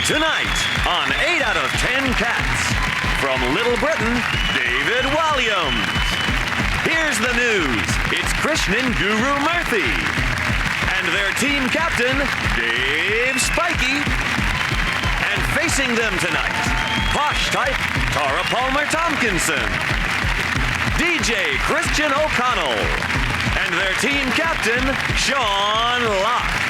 Tonight on 8 out of 10 Cats, from Little Britain, David Walliams. Here's the news. It's Krishnan Guru-Murthy. And their team captain, Dave Spikey. And facing them tonight, posh type Tara Palmer-Tomkinson. DJ Christian O'Connell. And their team captain, Sean Locke.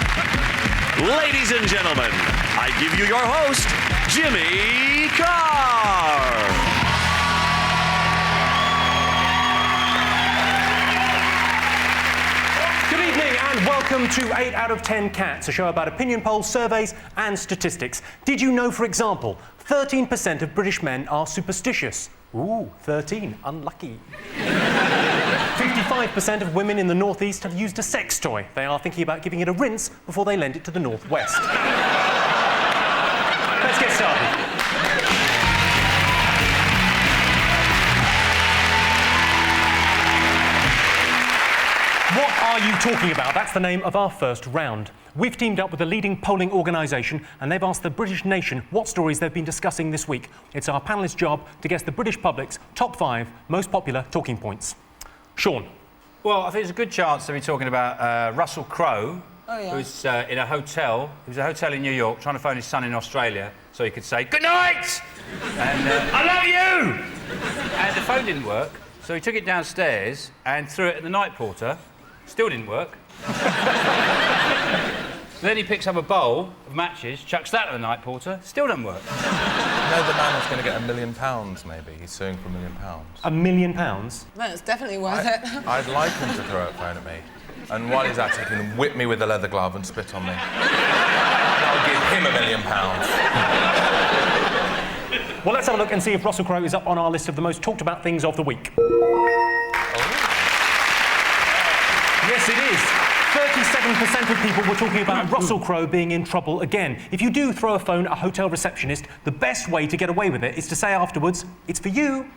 Ladies and gentlemen, I give you your host, Jimmy Carr. Good evening and welcome to 8 out of 10 Cats, a show about opinion polls, surveys and statistics. Did you know, for example, 13% of British men are superstitious? Ooh, 13. Unlucky. 55% of women in the northeast have used a sex toy. They are thinking about giving it a rinse before they lend it to the northwest. Let's get started. What are you talking about? That's the name of our first round. We've teamed up with a leading polling organisation and they've asked the British nation what stories they've been discussing this week. It's our panellists' job to guess the British public's top 5 most popular talking points. Sean. Well, I think there's a good chance to be talking about Russell Crowe, who's in a hotel. He was in a hotel in New York trying to phone his son in Australia so he could say, "Good night!" and "I love you!" And the phone didn't work, so he took it downstairs and threw it at the night porter. Still didn't work. Then he picks up a bowl of matches, chucks that at the night porter. Still doesn't work. You know the man is going to get £1 million, maybe. He's suing for £1 million. £1 million? No, it's definitely worth it. I'd like him to throw a phone at me. And while he's at it, he can whip me with a leather glove and spit on me. I'll give him £1 million. Well, let's have a look and see if Russell Crowe is up on our list of the most talked about things of the week. Yes, it is. 37% of people were talking about Russell Crowe being in trouble again. If you do throw a phone at a hotel receptionist, the best way to get away with it is to say afterwards, "It's for you."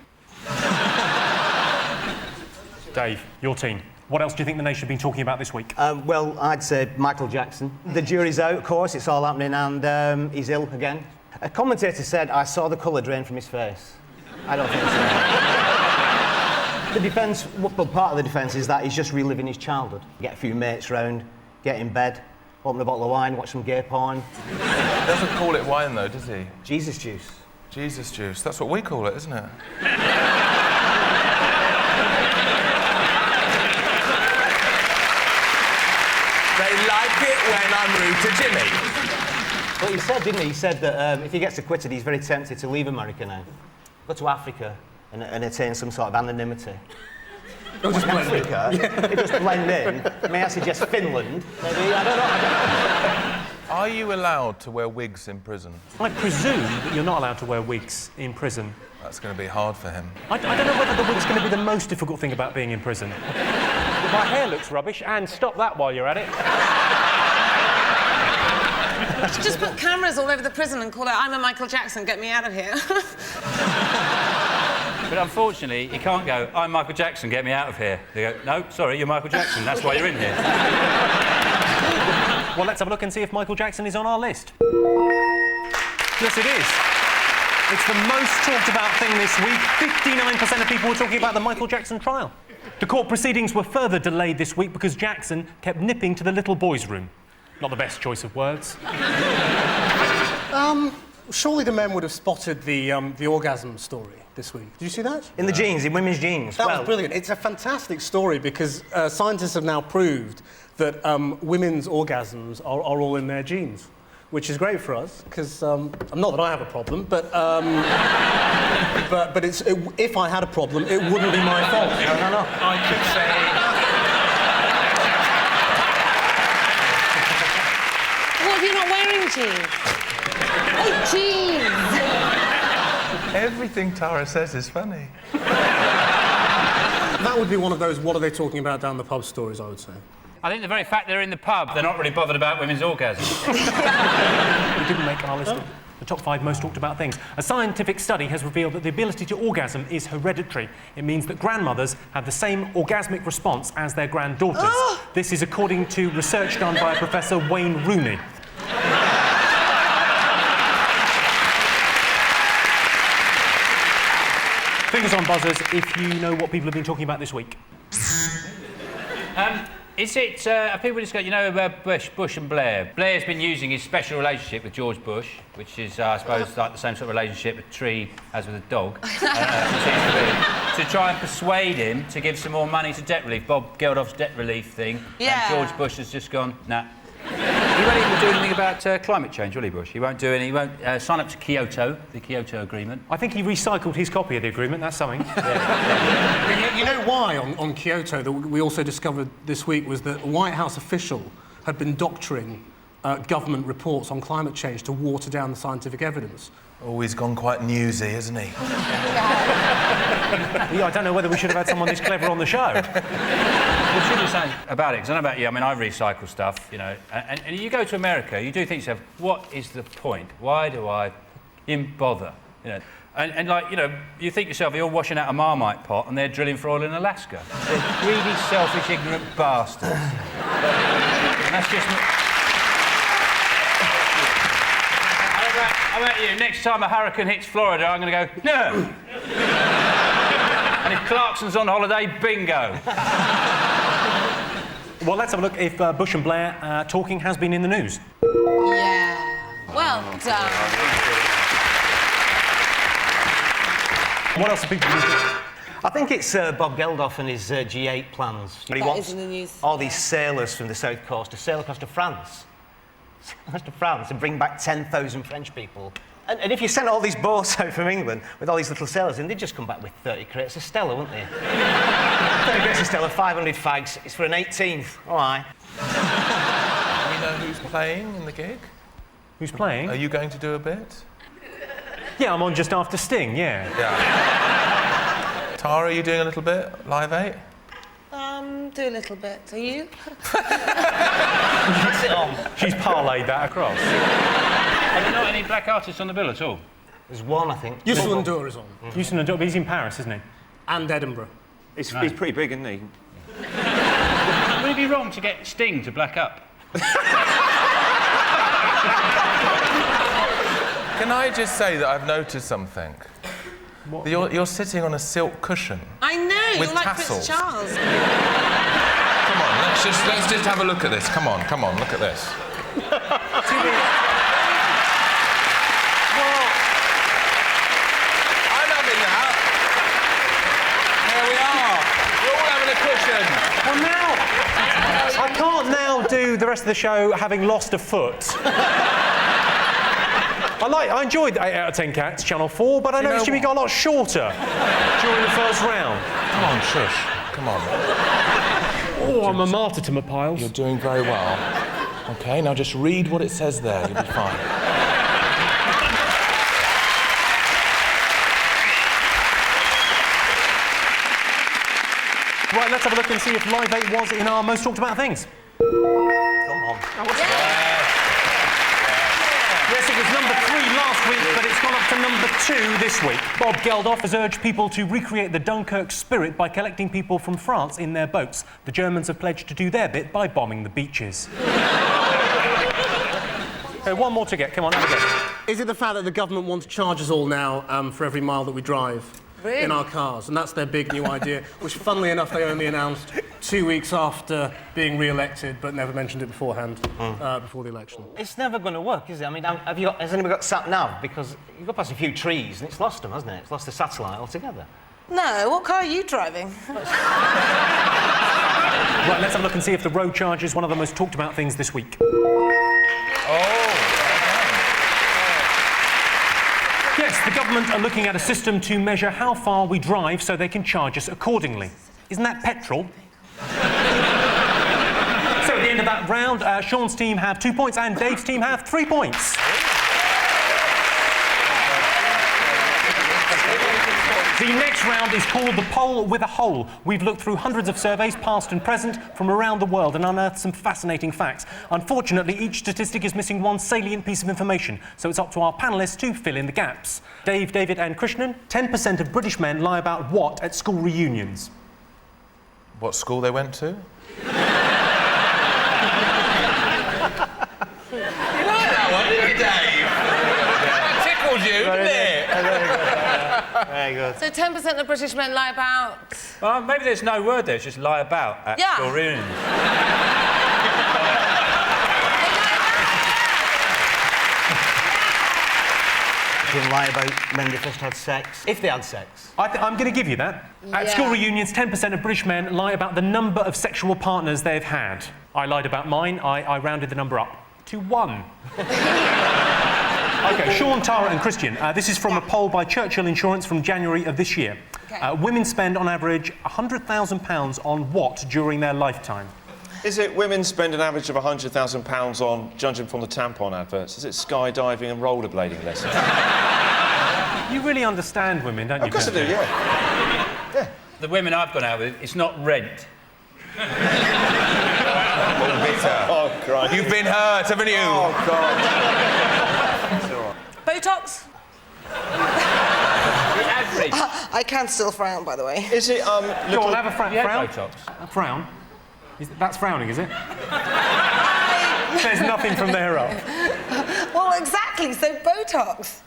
Dave, your team. What else do you think the nation have been talking about this week? Well, I'd say Michael Jackson. The jury's out, of course, it's all happening, and he's ill again. A commentator said, "I saw the colour drain from his face." I don't think so. The defence, well, part of the defence is that he's just reliving his childhood. Get a few mates round, get in bed, open a bottle of wine, watch some gay porn. He doesn't call it wine, though, does he? Jesus juice. Jesus juice. That's what we call it, isn't it? They like it when I'm rude to Jimmy. But he said, didn't he? He said that if he gets acquitted, he's very tempted to leave America now. Go to Africa and attain some sort of anonymity. It'll just blend in. It just blend in. May I suggest Finland? Maybe, I don't know. Are you allowed to wear wigs in prison? I presume that you're not allowed to wear wigs in prison. That's going to be hard for him. I don't know whether the wig's going to be the most difficult thing about being in prison. My hair looks rubbish, and stop that while you're at it. Just put cameras all over the prison and call out, "I'm a Michael Jackson, get me out of here." But unfortunately, he can't go, "I'm Michael Jackson, get me out of here." They go, "No, sorry, you're Michael Jackson, that's why you're in here." Well, let's have a look and see if Michael Jackson is on our list. Yes, it is. It's the most talked about thing this week. 59% of people were talking about the Michael Jackson trial. The court proceedings were further delayed this week because Jackson kept nipping to the little boys' room. Not the best choice of words. Surely the men would have spotted the orgasm story this week. Did you see that? In the jeans, in women's jeans. That was brilliant. It's a fantastic story because scientists have now proved that women's orgasms are all in their genes, which is great for us because not that I have a problem, but it's if I had a problem, it wouldn't be my fault. No. I could say... What, if you're not wearing jeans? Oh, jeans! Everything Tara says is funny. That would be one of those what are they talking about down the pub stories, I would say. I think the very fact they're in the pub, they're not really bothered about women's orgasms. We didn't make our list of the top 5 most talked about things. A scientific study has revealed that the ability to orgasm is hereditary. It means that grandmothers have the same orgasmic response as their granddaughters. This is according to research done by Professor Wayne Rooney. us on buzzers if you know what people have been talking about this week. Is it, have people just got, you know, Bush and Blair? Blair's been using his special relationship with George Bush, which is, I suppose, like the same sort of relationship a tree has with a dog, to try and persuade him to give some more money to debt relief. Bob Geldof's debt relief thing. Yeah. And George Bush has just gone, nah. He won't even do anything about climate change, will he, Bush? He won't do any. He won't sign up to Kyoto, the Kyoto Agreement. I think he recycled his copy of the agreement, that's something. You know why on Kyoto that we also discovered this week was that a White House official had been doctoring government reports on climate change to water down the scientific evidence. Oh, he's gone quite newsy, hasn't he? Yeah, I don't know whether we should have had someone this clever on the show. What should you say about it? Because I don't know about you, I mean, I recycle stuff, you know, and you go to America, you do think to yourself, what is the point? Why do I even bother? You know, and like, you know, you think to yourself, you're washing out a Marmite pot and they're drilling for oil in Alaska. They're greedy, selfish, ignorant bastards. And that's just... How about you? Next time a hurricane hits Florida, I'm going to go, no! And if Clarkson's on holiday, bingo! Well, let's have a look if Bush and Blair talking has been in the news. Yeah. Well done. What else have people been doing? I think it's Bob Geldof and his G8 plans. He That wants is in the news. all these sailors from the south coast to sail across to France. And bring back 10,000 French people. And if you sent all these boats out from England with all these little sailors in, they'd just come back with 30 crates of Stella, wouldn't they? 30 crates of Stella, 500 fags. It's for an 18th. Oh, aye. Do we know who's playing in the gig? Who's playing? Are you going to do a bit? Yeah, I'm on just after Sting, yeah. Tara, are you doing a little bit? Live 8? Do a little bit. Are you? Pass it on. She's parlayed that across. Are there not any black artists on the bill at all? There's one, I think. Youssou N'Dour is on. Houston and he's in Paris, isn't he? And Edinburgh. He's pretty big, isn't he? Would it be wrong to get Sting to black up? Can I just say that I've noticed something? That you're sitting on a silk cushion. I know. With You're like tassels. Prince Charles. Come on, let's just have a look at this. Come on, look at this. Well, I'm having that. Here we are. We're all having a cushion. Well, now... I can't now do the rest of the show having lost a foot. I enjoyed 8 out of 10 Cats, Channel 4, but I noticed Jimmy got a lot shorter during the first round. Come on, shush. Come on. Oh, I'm a martyr to my piles. You're doing very well. OK, now just read what it says there. You'll be fine. Right, let's have a look and see if Live 8 was in our most talked about things. Come on. Yes, it was number 3 last week, but it's gone up to number 2 this week. Bob Geldof has urged people to recreate the Dunkirk spirit by collecting people from France in their boats. The Germans have pledged to do their bit by bombing the beaches. Okay, one more to get. Come on, have a go. Is it the fact that the government wants to charge us all now for every mile that we drive in our cars? And that's their big new idea, which, funnily enough, they only announced 2 weeks after being re-elected, but never mentioned it beforehand, before the election. It's never going to work, is it? I mean, has anybody got sat nav? Because you go past a few trees and it's lost them, hasn't it? It's lost the satellite altogether. No. What car are you driving? Right, let's have a look and see if the road charge is one of the most talked about things this week. Yes, the government are looking at a system to measure how far we drive so they can charge us accordingly. Isn't that petrol? So at the end of that round, Sean's team have 2 points and Dave's team have 3 points. The next round is called the Poll with a Hole. We've looked through hundreds of surveys, past and present, from around the world and unearthed some fascinating facts. Unfortunately, each statistic is missing one salient piece of information, so it's up to our panellists to fill in the gaps. Dave, David and Krishnan, 10% of British men lie about what at school reunions? What school they went to? You like that one, didn't you, Dave? That tickled you, didn't it? Very Very good. So 10% of British men lie about... Well, maybe there's no word there. It's just lie about at Yeah. school reunions. They lie about when they first had sex, if they had sex. I'm going to give you that. At school reunions, 10% of British men lie about the number of sexual partners they've had. I lied about mine. I rounded the number up to 1. OK, Sean, Tara and Christian. This is from a poll by Churchill Insurance from January of this year. Okay. Women spend, on average, £100,000 on what during their lifetime? Is it women spend an average of £100,000 on, judging from the tampon adverts? Is it skydiving and rollerblading lessons? You really understand women, don't you? Of course I do, yeah. The women I've gone out with, it's not rent. Oh, Christ. You've been hurt, haven't you? Oh, God. Botox? The average. I can still frown, by the way. Is it, Go on, have a frown. Yeah, Frown? Botox. A frown? That's frowning, is it? There's nothing from there up. Well, exactly, so Botox.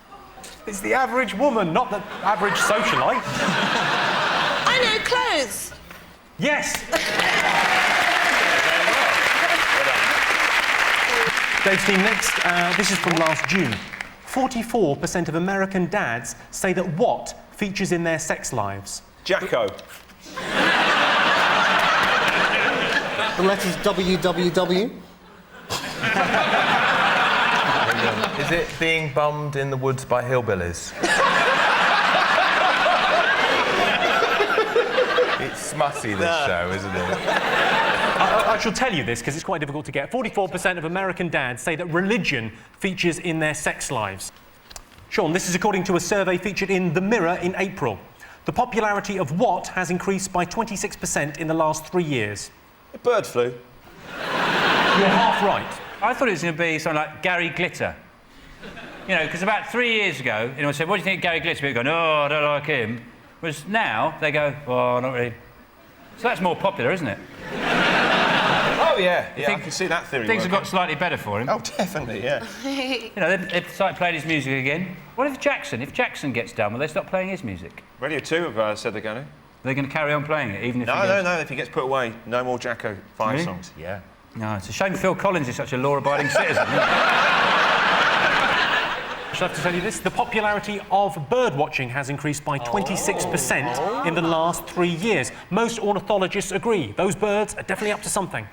It's the average woman, not the average socialite. I know, clothes. Yes! Dave's team next. This is from last June. 44% of American dads say that what features in their sex lives? Jacko. The letters WWW. Is it being bummed in the woods by hillbillies? It's smutty, this show, isn't it? I shall tell you this because it's quite difficult to get. 44% of American dads say that religion features in their sex lives. Sean, this is according to a survey featured in The Mirror in April. The popularity of what has increased by 26% in the last 3 years? Bird flu. You're half right. I thought it was going to be something like Gary Glitter. You know, because about 3 years ago, anyone said, what do you think of Gary Glitter? People go, no, I don't like him. Whereas now, they go, oh, not really. So that's more popular, isn't it? Oh, yeah. You I think can see that theory Things have working. got slightly better for him. Oh, definitely, yeah. You know, they've started playing his music again. What if Jackson gets done, will they stop playing his music? Radio 2 have said they're going to. They're going to carry on playing it, even if he No, goes... no, no. If he gets put away, no more Jacko 5 Really? songs. Yeah. No, it's a shame Phil Collins is such a law-abiding citizen. Shall I have to tell you this? The popularity of bird watching has increased by 26% in the last 3 years. Most ornithologists agree. Those birds are definitely up to something.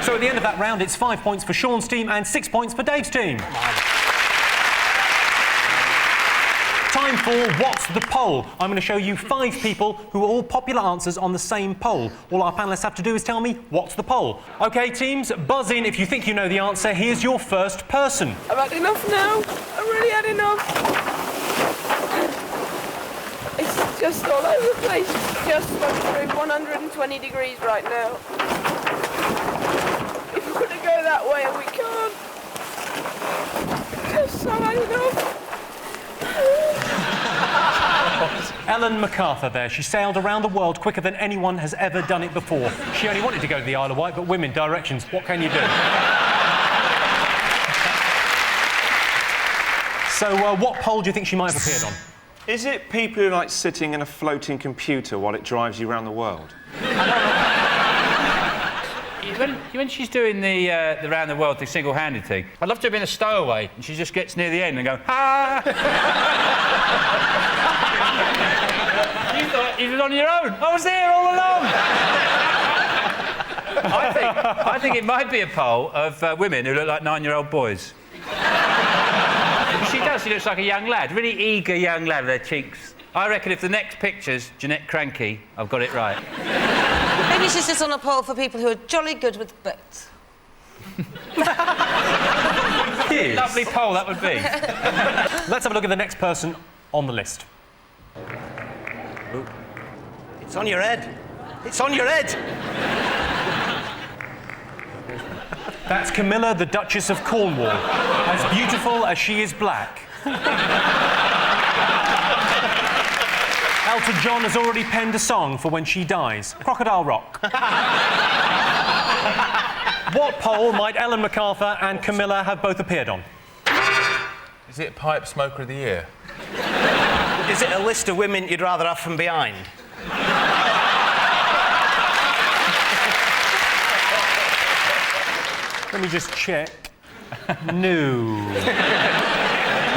So at the end of that round, it's 5 points for Sean's team and 6 points for Dave's team. Time for What's the Poll? I'm going to show you 5 people who are all popular answers on the same poll. All our panellists have to do is tell me, what's the poll? OK, teams, buzz in if you think you know the answer. Here's your first person. I've had enough now. I've really had enough. It's just all over the place. Just went through 120 degrees right now. If we're going to go that way and we can't. Just so had enough. Ellen MacArthur there. She sailed around the world quicker than anyone has ever done it before. She only wanted to go to the Isle of Wight, but women, directions, what can you do? So, what poll do you think she might have appeared on? Is it people who like sitting in a floating computer while it drives you around the world? When she's doing the round the world thing, single-handed thing, I'd love to have been a stowaway, and she just gets near the end and go, ha! You thought you were on your own. I was there all along. I think it might be a poll of women who look like 9-year-old boys. She does. She looks like a young lad, really eager young lad with their cheeks. I reckon if the next picture's Jeanette Cranky, I've got it right. Maybe she's just on a poll for people who are jolly good with boats. Lovely poll that would be. Let's have a look at the next person on the list. It's on your head. It's on your head. That's Camilla, the Duchess of Cornwall. As beautiful as she is black. Elton John has already penned a song for when she dies. Crocodile Rock. What poll might Ellen MacArthur and Camilla have both appeared on? Is it Pipe Smoker of the Year? Is it a list of women you'd rather have from behind? Let me just check. No.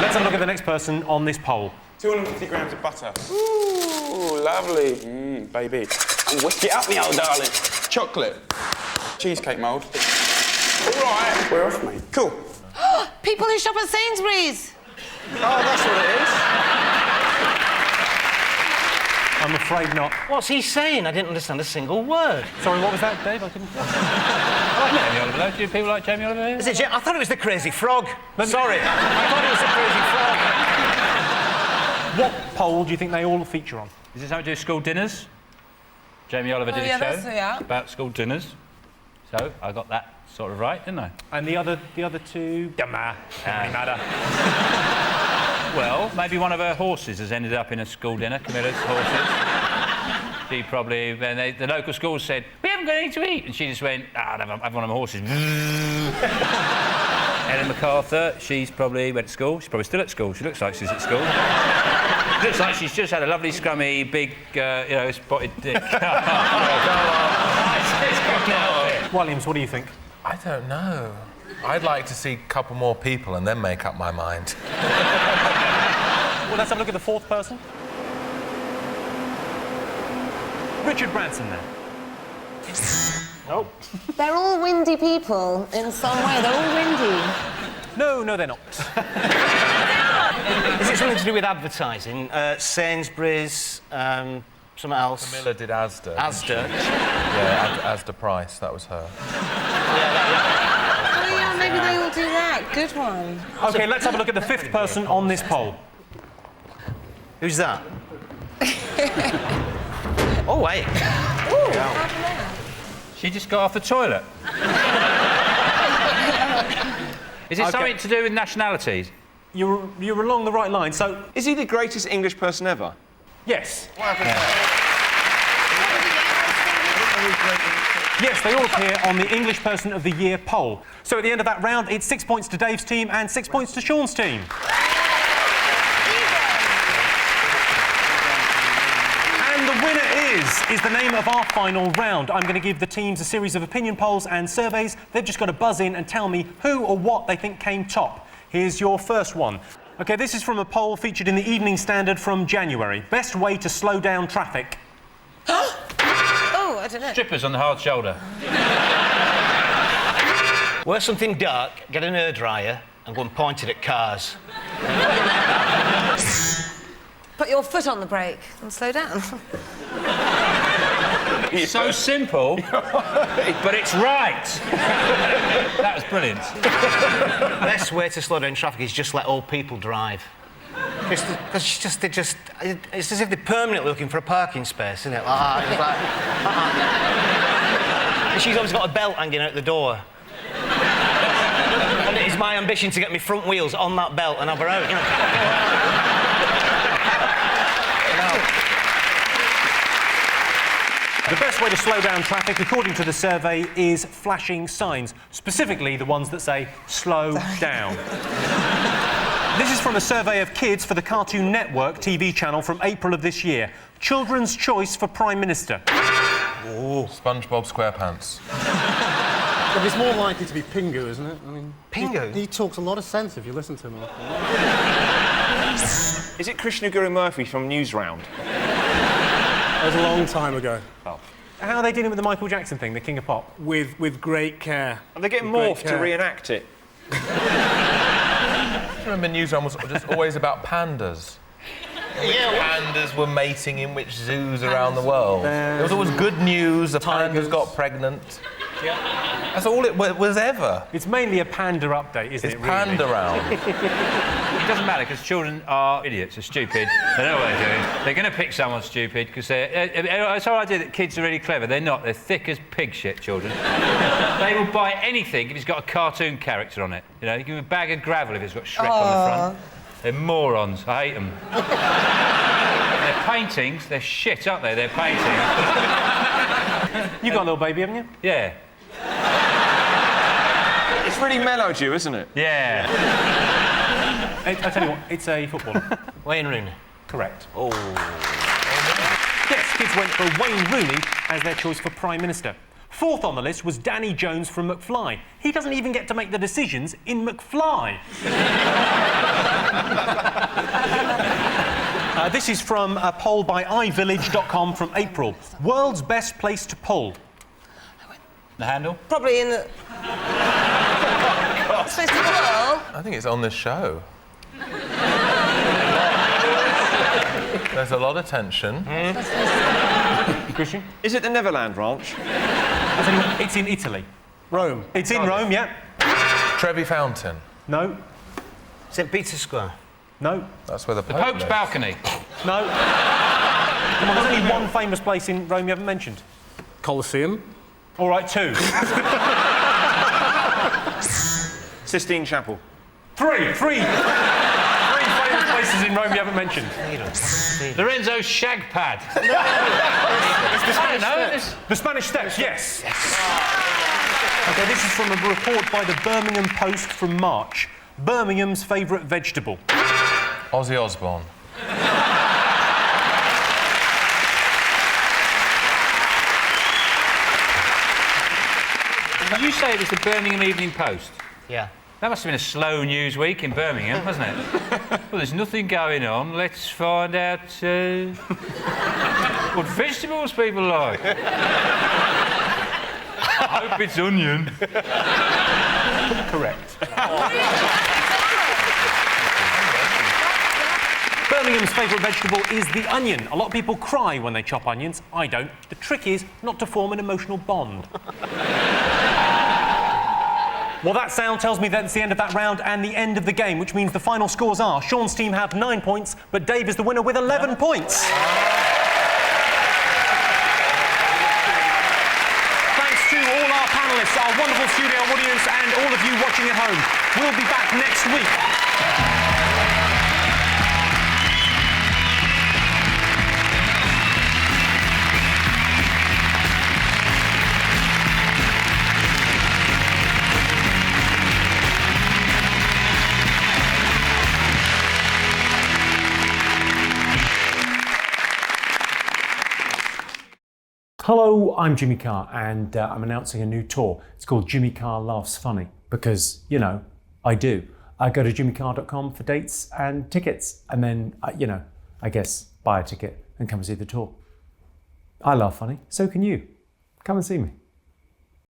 Let's have a look at the next person on this poll. 250 grams of butter. Ooh, lovely. Baby. Whisk it up, me old darling. Chocolate. Cheesecake mould. All right. We're off, mate. Cool. People who shop at Sainsbury's. Oh, that's what it is. I'm afraid not. What's he saying? I didn't understand a single word. Sorry, what was that, Dave? I couldn't... I like Jamie Oliver, though. Do people like Jamie Oliver? Is it I thought it was the Crazy Frog. Sorry. I thought it was the Crazy Frog. What poll do you think they all feature on? Is it something to do with school dinners? Jamie Oliver did a show about school dinners. So I got that sort of right, didn't I? And the other two... Doesn't matter. Well, maybe one of her horses has ended up in a school dinner, Camilla's horses. She probably... the local school said, we haven't got anything to eat. And she just went, I'll have one of my horses. Ellen MacArthur, she's probably went to school. She's probably still at school. She looks like she's at school. Looks like she's just had a lovely, scrummy, big, spotted dick. Walliams, what do you think? I don't know. I'd like to see a couple more people and then make up my mind. Well, let's have a look at the fourth person. Richard Branson, then. Oh. They're all windy people in some way. They're all windy. No, they're not. Is it something to do with advertising? Sainsbury's, something else? Camilla did Asda. Asda? Yeah, Asda Price, that was her. Oh, yeah, maybe they all do that. Good one. OK, let's have a look at the fifth person on this poll. Who's that? Oh, wait. She just got off the toilet. Is it something to do with nationalities? You're along the right line, so... Is he the greatest English person ever? Yes. Yes, they all appear on the English Person of the Year poll. So at the end of that round, it's 6 points to Dave's team and 6 points to Sean's team. And the winner is the name of our final round. I'm going to give the teams a series of opinion polls and surveys. They've just got to buzz in and tell me who or what they think came top. Here's your first one. OK, this is from a poll featured in the Evening Standard from January. Best way to slow down traffic. Oh, I don't know. Strippers on the hard shoulder. Wear something dark, get an hairdryer and go and point it at cars. Put your foot on the brake and slow down. It's so simple, but it's right. That was brilliant. The best way to slow down traffic is just let old people drive. Because it's as if they're permanently looking for a parking space, isn't it? And she's always got a belt hanging out the door. And it is my ambition to get my front wheels on that belt and have her out, you know. The best way to slow down traffic, according to the survey, is flashing signs, specifically the ones that say, slow down. This is from a survey of kids for the Cartoon Network TV channel from April of this year. Children's choice for Prime Minister. Oh, SpongeBob SquarePants. But it's more likely to be Pingu, isn't it? I mean, Pingu? He talks a lot of sense if you listen to him. Is it Krishnan Guru-Murthy from Newsround? That was a long time ago. Oh. How are they dealing with the Michael Jackson thing, the King of Pop? With great care. Are they getting morphed to reenact it? I remember Newsround was just always about pandas. Pandas were mating in which zoos around the world. There was always good news, the pandas got pregnant. Yeah. That's all it was ever. It's mainly a panda update, isn't it, really? It's panda round. It doesn't matter, because children are idiots, they're stupid. They know what they're doing. They're going to pick someone stupid, because they're... It's our idea that kids are really clever. They're not. They're thick as pig shit, children. They will buy anything if it's got a cartoon character on it. You know, you give them a bag of gravel if it's got Shrek on the front. They're morons. I hate them. They're paintings. They're shit, aren't they? They're paintings. You've got a little baby, haven't you? Yeah. It's really mellowed you, isn't it? Yeah. I tell you what, it's a footballer. Wayne Rooney. Correct. Oh. Yes, kids went for Wayne Rooney as their choice for Prime Minister. Fourth on the list was Danny Jones from McFly. He doesn't even get to make the decisions in McFly. This is from a poll by iVillage.com from April. World's best place to pull. The handle? Probably in the... Supposed to pull? I think it's on the show. There's a lot of tension. Christian? Is it the Neverland Ranch? It's in Italy. Rome. It's in Rome, yeah. Trevi Fountain. No. St. Peter's Square. No. That's where the The Pope Pope's lives. balcony. No. Come on, there's only one famous place in Rome you haven't mentioned. Colosseum. All right, two. Sistine Chapel. Three famous places in Rome you haven't mentioned. Lorenzo's shag pad. The Spanish Steps, yes. OK, this is from a report by the Birmingham Post from March. Birmingham's favourite vegetable. Ozzy Osbourne. Did you say it was the Birmingham Evening Post? Yeah. That must have been a slow news week in Birmingham, hasn't it? Well, there's nothing going on. Let's find out what vegetables people like. I hope it's onion. Correct. Birmingham's favourite vegetable is the onion. A lot of people cry when they chop onions. I don't. The trick is not to form an emotional bond. Well, that sound tells me that's the end of that round and the end of the game, which means the final scores are Sean's team have 9 points, but Dave is the winner with 11 points. Thanks to all our panellists, our wonderful studio audience, and all of you watching at home. We'll be back next week. Hello, I'm Jimmy Carr, and I'm announcing a new tour. It's called Jimmy Carr Laughs Funny, because, you know, I do. I go to jimmycarr.com for dates and tickets, and then, you know, I guess buy a ticket and come and see the tour. I laugh funny, so can you. Come and see me.